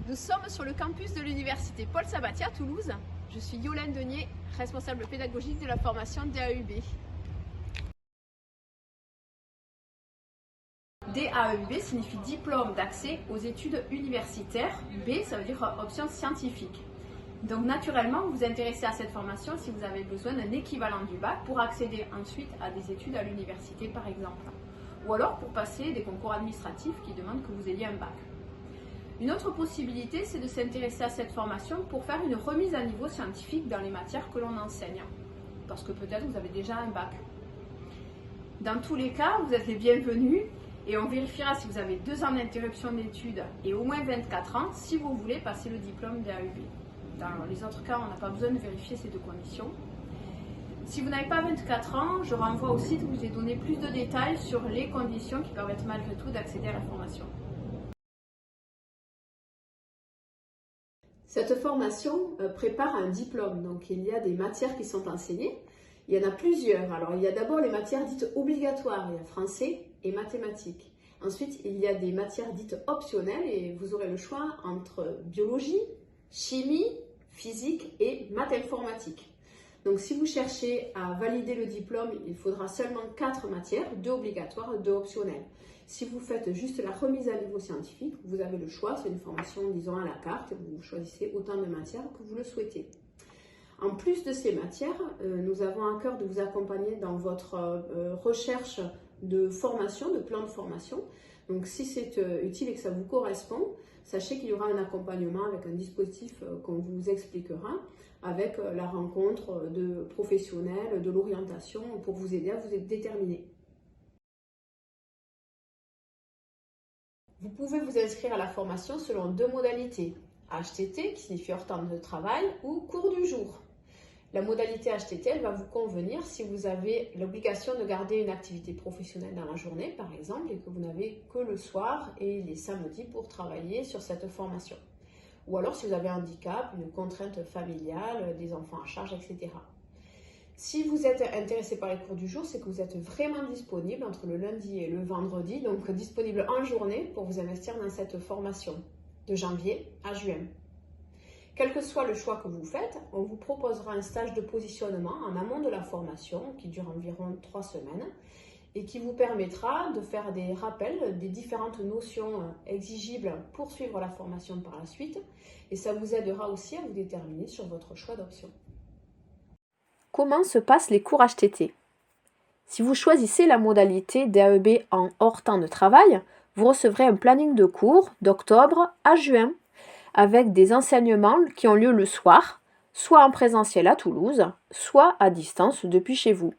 Nous sommes sur le campus de l'université Paul Sabatier à Toulouse. Je suis Yolande Denier, responsable pédagogique de la formation DAEUB. DAEUB signifie diplôme d'accès aux études universitaires. B, ça veut dire option scientifique. Donc naturellement, vous vous intéressez à cette formation si vous avez besoin d'un équivalent du bac pour accéder ensuite à des études à l'université par exemple. Ou alors pour passer des concours administratifs qui demandent que vous ayez un bac. Une autre possibilité, c'est de s'intéresser à cette formation pour faire une remise à niveau scientifique dans les matières que l'on enseigne. Parce que peut-être vous avez déjà un bac. Dans tous les cas, vous êtes les bienvenus et on vérifiera si vous avez 2 ans d'interruption d'études et au moins 24 ans si vous voulez passer le diplôme DAEUB. Dans les autres cas, on n'a pas besoin de vérifier ces 2 conditions. Si vous n'avez pas 24 ans, je renvoie au site où je vous ai donné plus de détails sur les conditions qui permettent malgré tout d'accéder à la formation. Cette formation prépare un diplôme, donc il y a des matières qui sont enseignées. Il y en a plusieurs. Alors il y a d'abord les matières dites obligatoires, il y a français et mathématiques. Ensuite, il y a des matières dites optionnelles et vous aurez le choix entre biologie, chimie, physique et maths informatique. Donc si vous cherchez à valider le diplôme, il faudra seulement 4 matières, 2 obligatoires et 2 optionnelles. Si vous faites juste la remise à niveau scientifique, vous avez le choix, c'est une formation disons à la carte, vous choisissez autant de matières que vous le souhaitez. En plus de ces matières, nous avons à cœur de vous accompagner dans votre recherche de formation, de plan de formation. Donc si c'est utile et que ça vous correspond, sachez qu'il y aura un accompagnement avec un dispositif qu'on vous expliquera, avec la rencontre de professionnels, de l'orientation pour vous aider à vous déterminer. Vous pouvez vous inscrire à la formation selon 2 modalités. HTT, qui signifie hors temps de travail, ou cours du jour. La modalité HTT, elle va vous convenir si vous avez l'obligation de garder une activité professionnelle dans la journée, par exemple, et que vous n'avez que le soir et les samedis pour travailler sur cette formation. Ou alors si vous avez un handicap, une contrainte familiale, des enfants à charge, etc. Si vous êtes intéressé par les cours du jour, c'est que vous êtes vraiment disponible entre le lundi et le vendredi, donc disponible en journée pour vous investir dans cette formation de janvier à juin. Quel que soit le choix que vous faites, on vous proposera un stage de positionnement en amont de la formation qui dure environ 3 semaines et qui vous permettra de faire des rappels des différentes notions exigibles pour suivre la formation par la suite et ça vous aidera aussi à vous déterminer sur votre choix d'option. Comment se passent les cours HTT? Si vous choisissez la modalité DAEB en hors temps de travail, vous recevrez un planning de cours d'octobre à juin avec des enseignements qui ont lieu le soir, soit en présentiel à Toulouse, soit à distance depuis chez vous.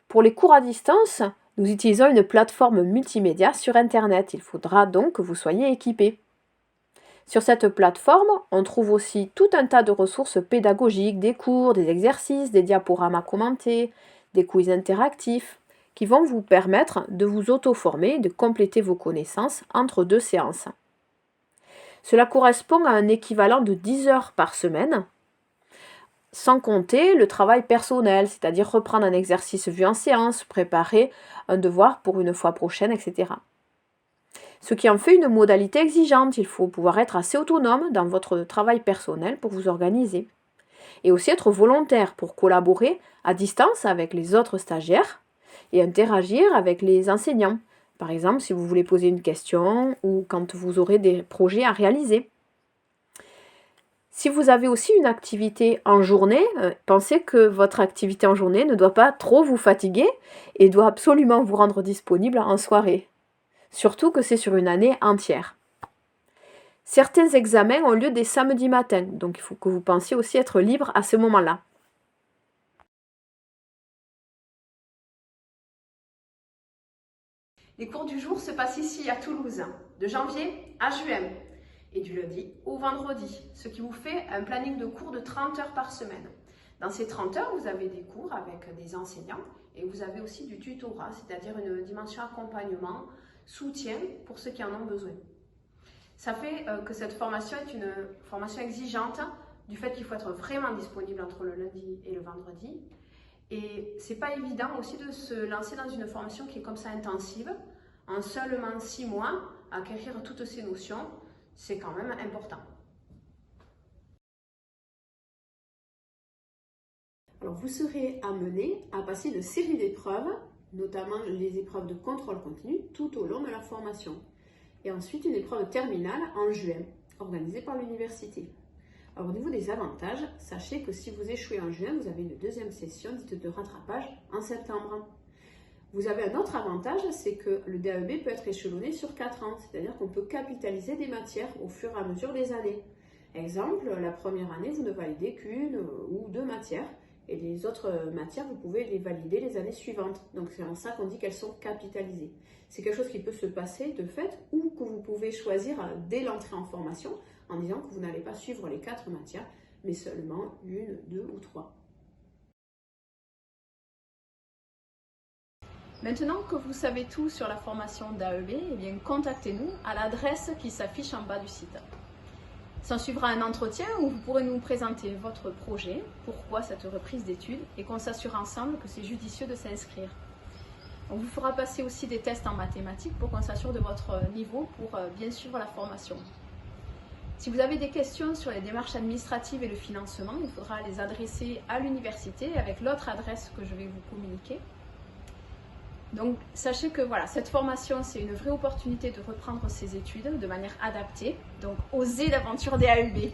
Pour les cours à distance, nous utilisons une plateforme multimédia sur Internet. Il faudra donc que vous soyez équipé. Sur cette plateforme, on trouve aussi tout un tas de ressources pédagogiques, des cours, des exercices, des diaporamas commentés, des quiz interactifs, qui vont vous permettre de vous auto-former, de compléter vos connaissances entre 2 séances. Cela correspond à un équivalent de 10 heures par semaine, sans compter le travail personnel, c'est-à-dire reprendre un exercice vu en séance, préparer un devoir pour une fois prochaine, etc. Ce qui en fait une modalité exigeante, il faut pouvoir être assez autonome dans votre travail personnel pour vous organiser. Et aussi être volontaire pour collaborer à distance avec les autres stagiaires et interagir avec les enseignants. Par exemple, si vous voulez poser une question ou quand vous aurez des projets à réaliser. Si vous avez aussi une activité en journée, pensez que votre activité en journée ne doit pas trop vous fatiguer et doit absolument vous rendre disponible en soirée. Surtout que c'est sur une année entière. Certains examens ont lieu des samedis matins, donc il faut que vous pensiez aussi être libre à ce moment-là. Les cours du jour se passent ici à Toulouse, de janvier à juin, et du lundi au vendredi, ce qui vous fait un planning de cours de 30 heures par semaine. Dans ces 30 heures, vous avez des cours avec des enseignants et vous avez aussi du tutorat, c'est-à-dire une dimension accompagnement, soutien pour ceux qui en ont besoin. Ça fait que cette formation est une formation exigeante du fait qu'il faut être vraiment disponible entre le lundi et le vendredi. Et c'est pas évident aussi de se lancer dans une formation qui est comme ça intensive, en seulement 6 mois, acquérir toutes ces notions. C'est quand même important. Alors, vous serez amené à passer une série d'épreuves, notamment les épreuves de contrôle continu, tout au long de la formation. Et ensuite, une épreuve terminale en juin, organisée par l'université. Alors, au niveau des avantages, sachez que si vous échouez en juin, vous avez une deuxième session dite de rattrapage en septembre. Vous avez un autre avantage, c'est que le DAEB peut être échelonné sur 4 ans, c'est-à-dire qu'on peut capitaliser des matières au fur et à mesure des années. Exemple, la première année, vous ne validez qu'une ou 2 matières, et les autres matières, vous pouvez les valider les années suivantes. Donc c'est en ça qu'on dit qu'elles sont capitalisées. C'est quelque chose qui peut se passer de fait ou que vous pouvez choisir dès l'entrée en formation en disant que vous n'allez pas suivre les 4 matières, mais seulement 1, 2 ou 3. Maintenant que vous savez tout sur la formation d'AEB, eh bien, contactez-nous à l'adresse qui s'affiche en bas du site. S'en suivra un entretien où vous pourrez nous présenter votre projet, pourquoi cette reprise d'études, et qu'on s'assure ensemble que c'est judicieux de s'inscrire. On vous fera passer aussi des tests en mathématiques pour qu'on s'assure de votre niveau pour bien suivre la formation. Si vous avez des questions sur les démarches administratives et le financement, il faudra les adresser à l'université avec l'autre adresse que je vais vous communiquer. Donc sachez que voilà, cette formation, c'est une vraie opportunité de reprendre ses études de manière adaptée. Donc osez l'aventure des AEB.